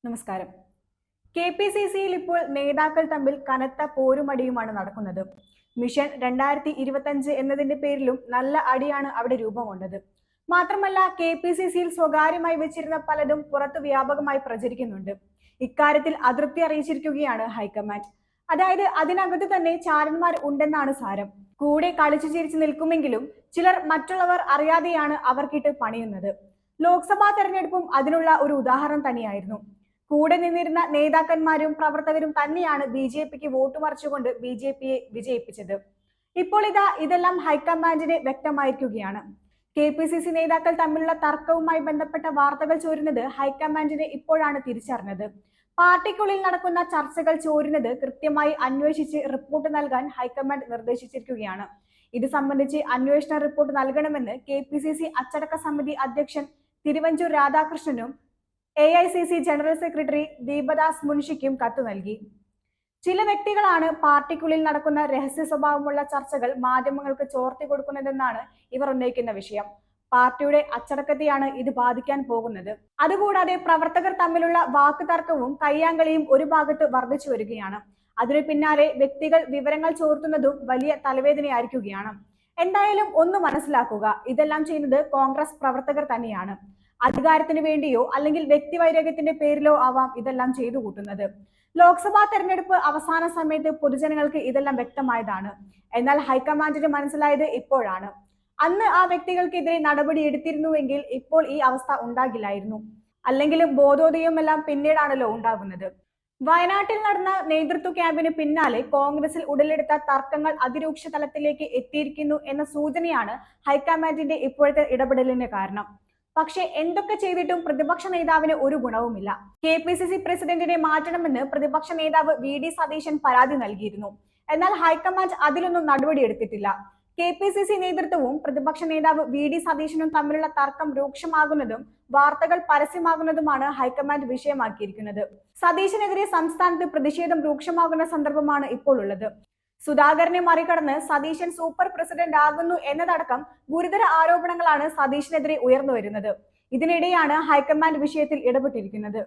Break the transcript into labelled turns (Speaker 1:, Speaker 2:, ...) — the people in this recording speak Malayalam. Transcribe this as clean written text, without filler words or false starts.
Speaker 1: നമസ്കാരം. KPCCയിൽ ഇപ്പോൾ നേതാക്കൾ തമ്മിൽ കനത്ത പോരുമടിയുമാണ് നടക്കുന്നത്. മിഷൻ 2025 എന്നതിന്റെ പേരിലും നല്ല അടിയാണ് അവിടെ രൂപം കൊണ്ടത്. മാത്രമല്ല KPCCയിൽ സ്വകാര്യമായി വെച്ചിരുന്ന പലതും പുറത്ത് വ്യാപകമായി പ്രചരിക്കുന്നുണ്ട്. ഇക്കാര്യത്തിൽ അതൃപ്തി അറിയിച്ചിരിക്കുകയാണ് ഹൈക്കമാൻഡ്. അതായത് അതിനകത്ത് തന്നെ ചാരന്മാർ ഉണ്ടെന്നാണ് സാരം. കൂടെ കളിച്ചു ചിരിച്ചു നിൽക്കുമെങ്കിലും ചിലർ മറ്റുള്ളവർ അറിയാതെയാണ് അവർക്കിട്ട് പണിയുന്നത്. ലോക്സഭാ തെരഞ്ഞെടുപ്പും അതിനുള്ള ഒരു ഉദാഹരണം തന്നെയായിരുന്നു. കൂടെ നിന്നിരുന്ന നേതാക്കന്മാരും പ്രവർത്തകരും തന്നെയാണ് BJPക്ക് വോട്ട് മറിച്ചുകൊണ്ട് BJPയെ വിജയിപ്പിച്ചത്. ഇപ്പോൾ ഇതെല്ലാം ഹൈക്കമാൻഡിന് വ്യക്തമായിരിക്കുകയാണ്. KPCC നേതാക്കൾ തമ്മിലുള്ള തർക്കവുമായി ബന്ധപ്പെട്ട വാർത്തകൾ ചോരുന്നത് ഹൈക്കമാൻഡിന് ഇപ്പോഴാണ് തിരിച്ചറിഞ്ഞത്. പാർട്ടിക്കുള്ളിൽ നടക്കുന്ന ചർച്ചകൾ ചോരുന്നത് കൃത്യമായി അന്വേഷിച്ച് റിപ്പോർട്ട് നൽകാൻ ഹൈക്കമാൻഡ് നിർദ്ദേശിച്ചിരിക്കുകയാണ്. ഇത് സംബന്ധിച്ച് അന്വേഷണ റിപ്പോർട്ട് നൽകണമെന്ന് KPCC അച്ചടക്ക സമിതി അധ്യക്ഷൻ തിരുവഞ്ചൂർ രാധാകൃഷ്ണനും AICC ജനറൽ സെക്രട്ടറി ദീപദാസ് മുൻഷിക്കും കത്ത് നൽകി. ചില വ്യക്തികളാണ് പാർട്ടിക്കുള്ളിൽ നടക്കുന്ന രഹസ്യ സ്വഭാവമുള്ള ചർച്ചകൾ മാധ്യമങ്ങൾക്ക് ചോർത്തി കൊടുക്കുന്നതെന്നാണ് ഇവർ ഉന്നയിക്കുന്ന വിഷയം. പാർട്ടിയുടെ അച്ചടക്കത്തെയാണ് ഇത് ബാധിക്കാൻ പോകുന്നത്. അതുകൂടാതെ പ്രവർത്തകർ തമ്മിലുള്ള വാക്ക് തർക്കവും കയ്യാങ്കളിയും ഒരു ഭാഗത്ത് വർദ്ധിച്ചു വരികയാണ്. അതിനു പിന്നാലെ വ്യക്തികൾ വിവരങ്ങൾ ചോർത്തുന്നതും വലിയ തലവേദനയായിരിക്കുകയാണ്. എന്തായാലും ഒന്ന് മനസ്സിലാക്കുക, ഇതെല്ലാം ചെയ്യുന്നത് കോൺഗ്രസ് പ്രവർത്തകർ തന്നെയാണ്. അധികാരത്തിന് വേണ്ടിയോ അല്ലെങ്കിൽ വ്യക്തിവൈരാഗ്യത്തിന്റെ പേരിലോ ആവാം ഇതെല്ലാം ചെയ്തു കൂട്ടുന്നത്. ലോക്സഭാ തെരഞ്ഞെടുപ്പ് അവസാന സമയത്ത് പൊതുജനങ്ങൾക്ക് ഇതെല്ലാം വ്യക്തമായതാണ്. എന്നാൽ ഹൈക്കമാൻഡിന് മനസ്സിലായത് ഇപ്പോഴാണ്. അന്ന് ആ വ്യക്തികൾക്കെതിരെ നടപടി എടുത്തിരുന്നുവെങ്കിൽ ഇപ്പോൾ ഈ അവസ്ഥ ഉണ്ടാകില്ലായിരുന്നു. അല്ലെങ്കിലും ബോധോദയമെല്ലാം പിന്നീടാണല്ലോ ഉണ്ടാകുന്നത്. വയനാട്ടിൽ നടന്ന നേതൃത്വ ക്യാമ്പിന് പിന്നാലെ കോൺഗ്രസിൽ ഉടലെടുത്ത തർക്കങ്ങൾ അതിരൂക്ഷ തലത്തിലേക്ക് എത്തിയിരിക്കുന്നു എന്ന സൂചനയാണ് ഹൈക്കമാൻഡിന്റെ ഇപ്പോഴത്തെ ഇടപെടലിന് കാരണം. പക്ഷെ എന്തൊക്കെ ചെയ്തിട്ടും പ്രതിപക്ഷ നേതാവിന് ഒരു ഗുണവുമില്ല. KPCC പ്രസിഡന്റിനെ മാറ്റണമെന്ന് പ്രതിപക്ഷ നേതാവ് VD സതീശൻ പരാതി നൽകിയിരുന്നു. എന്നാൽ ഹൈക്കമാൻഡ് അതിലൊന്നും നടപടിയെടുത്തിട്ടില്ല. KPCC നേതൃത്വവും പ്രതിപക്ഷ നേതാവ് VD സതീശനും തമ്മിലുള്ള തർക്കം രൂക്ഷമാകുന്നതും വാർത്തകൾ പരസ്യമാകുന്നതുമാണ് ഹൈക്കമാൻഡ് വിഷയമാക്കിയിരിക്കുന്നത്. സതീശനെതിരെ സംസ്ഥാനത്ത് പ്രതിഷേധം രൂക്ഷമാകുന്ന സന്ദർഭമാണ് ഇപ്പോൾ ഉള്ളത്. സുധാകരനെ മറികടന്ന് സതീശൻ സൂപ്പർ പ്രസിഡന്റ് ആകുന്നു എന്നതടക്കം ഗുരുതര ആരോപണങ്ങളാണ് സതീശനെതിരെ ഉയർന്നു വരുന്നത്. ഇതിനിടെയാണ് ഹൈക്കമാൻഡ് വിഷയത്തിൽ ഇടപെട്ടിരിക്കുന്നത്.